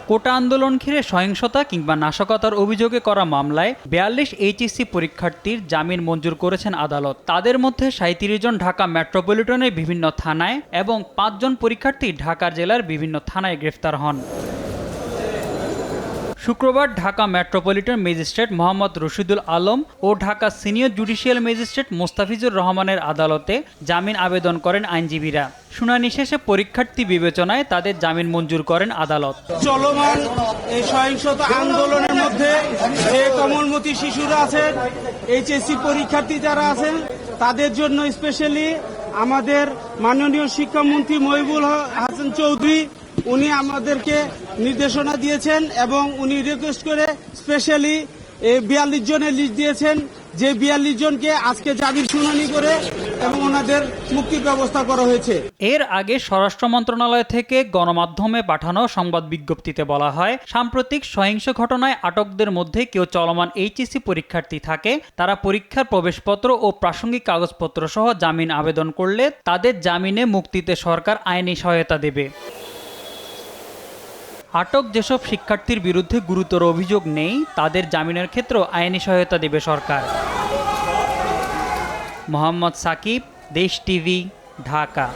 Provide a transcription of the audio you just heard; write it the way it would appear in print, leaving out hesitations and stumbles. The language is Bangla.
কোটা আন্দোলন ঘিরে সহিংসতা কিংবা নাশকতার অভিযোগে করা মামলায় ৪২ এইচএসসি পরীক্ষার্থীর জামিন মঞ্জুর করেছেন আদালত। তাদের মধ্যে ৩৭ জন ঢাকা মেট্রোপলিটনের বিভিন্ন থানায় এবং ৫ জন পরীক্ষার্থী ঢাকা জেলার বিভিন্ন থানায় গ্রেফতার হন। শুক্রবার ঢাকা মেট্রোপলিটন ম্যাজিস্ট্রেট মোহাম্মদ রশিদুল আলম ও Dhaka senior judicial magistrate Mostafizur রহমানের আদালতে জামিন আবেদন করেন আইনজীবীরা। শুনানি শেষে পরীক্ষার্থী বিবেচনায় তাদের জামিন মঞ্জুর করেন আদালত। চলমান এই সহিংসতা আন্দোলনের মধ্যে যে কোমলমতি শিশুরা আছেন, এইচএসসি পরীক্ষার্থী যারা আছেন, তাদের জন্য স্পেশালি আমাদের মাননীয় শিক্ষামন্ত্রী মহিবুল হাসান চৌধুরী উনি আমাদেরকে নির্দেশনা দিয়েছেন এবং উনি রিকোয়েস্ট করে স্পেশালি ৪২ জনের লিস্ট দিয়েছেন, যে ৪২ জনকে আজকে জামিন শুনানি করে এবং ওনাদের মুক্তির ব্যবস্থা করা হয়েছে। এর আগে স্বরাষ্ট্র মন্ত্রণালয় থেকে গণমাধ্যমে পাঠানো সংবাদ বিজ্ঞপ্তিতে বলা হয়, সাম্প্রতিক সহিংস ঘটনায় আটকদের মধ্যে কেউ চলমান এইচএসসি পরীক্ষার্থী থাকে, তারা পরীক্ষার প্রবেশপত্র ও প্রাসঙ্গিক কাগজপত্র সহ জামিন আবেদন করলে তাদের জামিনে মুক্তিতে সরকার আইনি সহায়তা দেবে। আটক যেসব শিক্ষার্থীর বিরুদ্ধে গুরুতর অভিযোগ নেই, তাদের জামিনের ক্ষেত্রেও আইনি সহায়তা দেবে সরকার। মোহাম্মদ সাকিব, দেশ টিভি, ঢাকা।